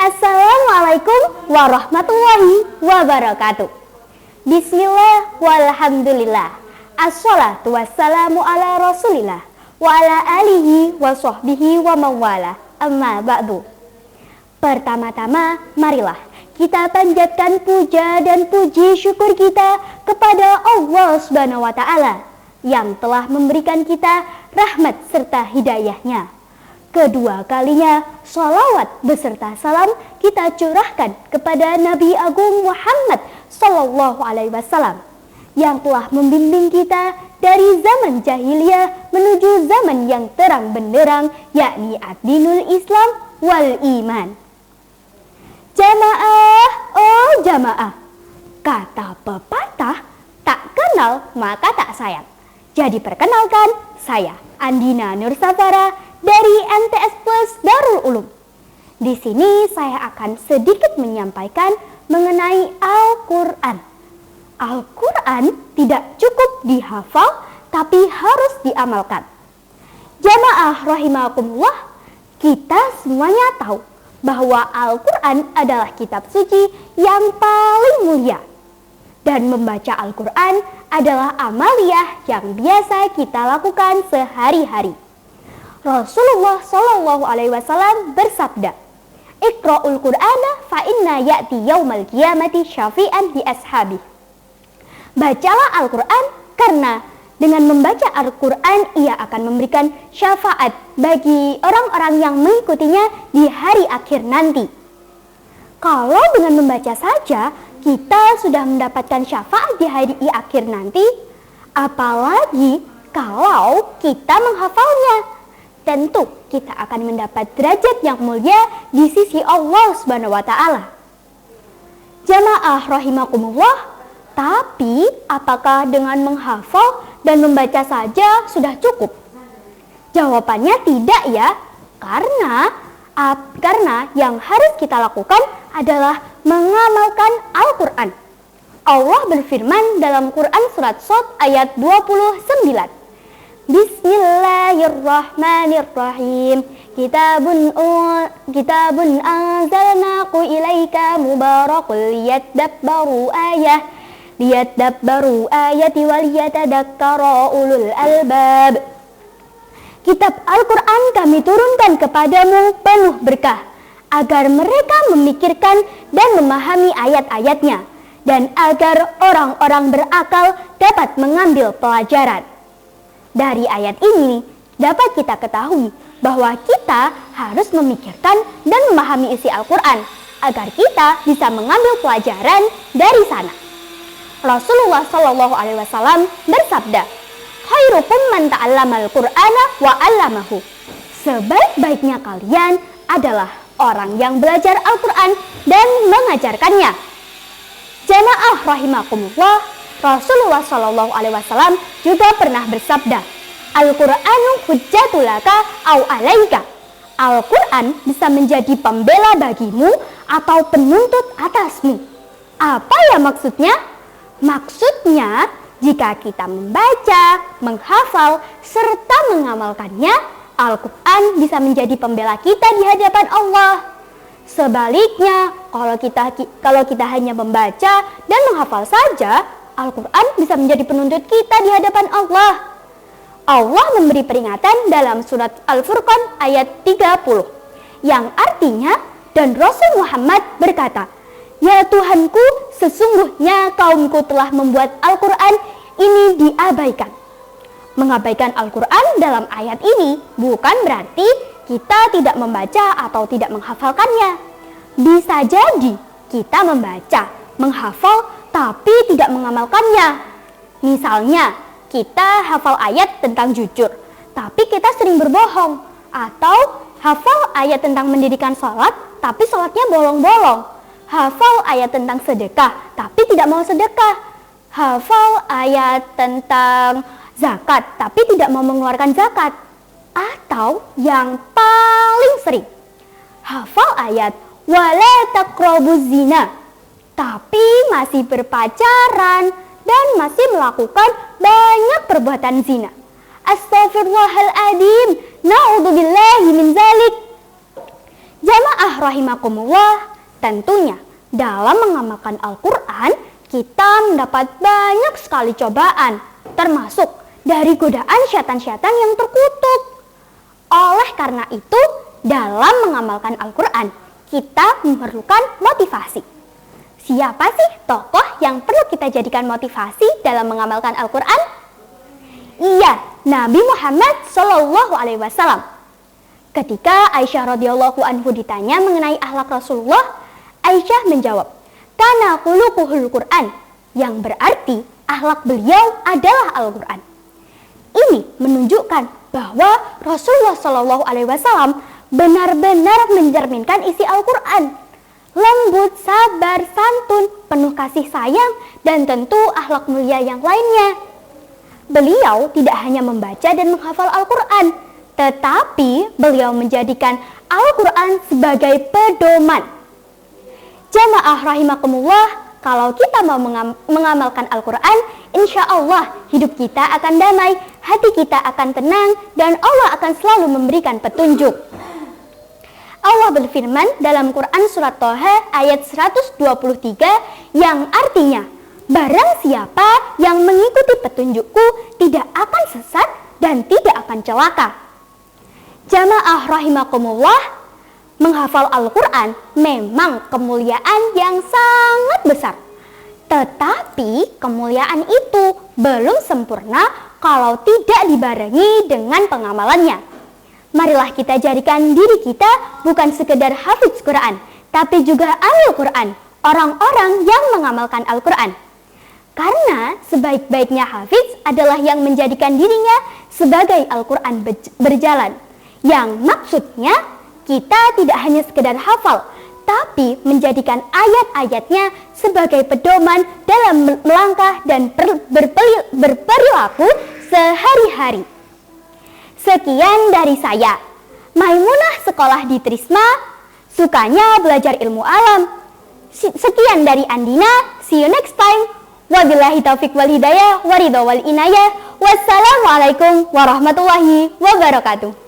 Assalamualaikum warahmatullahi wabarakatuh. Bismillah walhamdulillah. Assalatu wassalamu ala rasulillah wa ala alihi wa sahbihi wa mawala. Amma ba'du. Pertama-tama marilah kita panjatkan puja dan puji syukur kita kepada Allah Subhanahu wa taala yang telah memberikan kita rahmat serta hidayahnya. Kedua kalinya, sholawat beserta salam kita curahkan kepada Nabi Agung Muhammad Sallallahu Alaihi Wasallam yang telah membimbing kita dari zaman jahiliyah menuju zaman yang terang benderang, yakni ad-dinul Islam wal iman. Jamaah, oh jamaah, kata pepatah, tak kenal maka tak sayang. Jadi perkenalkan, saya Andina Nur Safara dari MTS Plus Darul Ulum. Di sini saya akan sedikit menyampaikan mengenai Al-Quran. Al-Quran tidak cukup dihafal, tapi harus diamalkan. Jamaah rahimakumullah, kita semuanya tahu bahwa Al-Quran adalah kitab suci yang paling mulia. Dan membaca Al-Quran adalah amaliyah yang biasa kita lakukan sehari-hari. Rasulullah Shallallahu Alaihi Wasallam bersabda, "Iqra'ul Qur'ana fa inna ya'ti yaumal qiyamati syafi'an li ashabi." Bacalah Al-Quran karena dengan membaca Al-Quran ia akan memberikan syafaat bagi orang-orang yang mengikutinya di hari akhir nanti. Kalau dengan membaca saja kita sudah mendapatkan syafaat di hari akhir nanti, apalagi kalau kita menghafalnya. Tentu kita akan mendapat derajat yang mulia di sisi Allah Subhanahu wa taala. Jamaah rahimakumullah, tapi apakah dengan menghafal dan membaca saja sudah cukup? Jawabannya tidak ya, karena yang harus kita lakukan adalah mengamalkan Al-Quran. Allah berfirman dalam Quran surat Shad ayat 29. Bismillahirrahmanirrahim. Kitabun anzalnahu ilaika mubarakul liyadabbaru ayati waliyatadakkara ulul albab. Kitab Al-Quran kami turunkan kepadamu penuh berkah, agar mereka memikirkan dan memahami ayat-ayatnya, dan agar orang-orang berakal dapat mengambil pelajaran. Dari ayat ini dapat kita ketahui bahwa kita harus memikirkan dan memahami isi Al-Quran agar kita bisa mengambil pelajaran dari sana. Rasulullah Shallallahu Alaihi Wasallam bersabda, "Khairukum man ta'allamal Qur'ana wa 'allamahu." Sebaik-baiknya kalian adalah orang yang belajar Al-Quran dan mengajarkannya. Jamaah rahimakumullah, Rasulullah Shallallahu Alaihi Wasallam juga pernah bersabda, "Al-Qur'anu hujjatul laka au alaika." Al-Quran bisa menjadi pembela bagimu atau penuntut atasmu. Apa ya maksudnya? Maksudnya, jika kita membaca, menghafal, serta mengamalkannya, Al-Quran bisa menjadi pembela kita di hadapan Allah. Sebaliknya, kalau kita hanya membaca dan menghafal saja, Al-Quran bisa menjadi penuntut kita di hadapan Allah. Allah memberi peringatan dalam surat Al-Furqan ayat 30 yang artinya, dan Rasul Muhammad berkata, "Ya Tuhanku, sesungguhnya kaumku telah membuat Al-Quran ini diabaikan." Mengabaikan Al-Quran dalam ayat ini bukan berarti kita tidak membaca atau tidak menghafalkannya. Bisa jadi kita membaca, menghafal, tapi tidak mengamalkannya. Misalnya, kita hafal ayat tentang jujur, tapi kita sering berbohong. Atau hafal ayat tentang mendirikan sholat, tapi sholatnya bolong-bolong. Hafal ayat tentang sedekah, tapi tidak mau sedekah. Hafal ayat tentang zakat, tapi tidak mau mengeluarkan zakat. Atau yang paling sering, hafal ayat wala taqrabuz zina, tapi masih berpacaran dan masih melakukan banyak perbuatan zina. Astaghfirullahaladzim, na'udzubillahi min zalik. Jamaah Jamaah rahimakumullah, tentunya dalam mengamalkan Al-Quran kita mendapat banyak sekali cobaan, termasuk dari godaan syaitan-syaitan yang terkutuk. Oleh karena itu, dalam mengamalkan Al-Quran kita memerlukan motivasi. Siapa sih tokoh yang perlu kita jadikan motivasi dalam mengamalkan Al-Quran? Iya, Nabi Muhammad SAW. Ketika Aisyah radhiyallahu anhu ditanya mengenai akhlak Rasulullah, Aisyah menjawab, "Kana khuluquhul Qur'an," yang berarti akhlak beliau adalah Al-Quran. Ini menunjukkan bahwa Rasulullah SAW benar-benar mencerminkan isi Al-Quran. Lembut, sabar, santun, penuh kasih sayang, dan tentu akhlak mulia yang lainnya. Beliau tidak hanya membaca dan menghafal Al-Quran, tetapi beliau menjadikan Al-Quran sebagai pedoman. Jamaah rahimakumullah, kalau kita mau mengamalkan Al-Quran, insya Allah hidup kita akan damai, hati kita akan tenang, dan Allah akan selalu memberikan petunjuk. Allah berfirman dalam Quran surat Thaha ayat 123 yang artinya, "Barang siapa yang mengikuti petunjukku tidak akan sesat dan tidak akan celaka." Jamaah rahimakumullah, menghafal Al-Quran memang kemuliaan yang sangat besar. Tetapi kemuliaan itu belum sempurna kalau tidak dibarengi dengan pengamalannya. Marilah kita jadikan diri kita bukan sekedar hafiz Quran, tapi juga ahli Quran, orang-orang yang mengamalkan Al-Quran. Karena sebaik-baiknya hafiz adalah yang menjadikan dirinya sebagai Al-Quran berjalan. Yang maksudnya kita tidak hanya sekedar hafal, tapi menjadikan ayat-ayatnya sebagai pedoman dalam melangkah dan berperilaku sehari-hari. Sekian dari saya, Maimunah sekolah di Trisma, sukanya belajar ilmu alam. Sekian dari Andina, see you next time. Wabillahi taufiq wal hidayah, waridho wal inayah. Wassalamualaikum warahmatullahi wabarakatuh.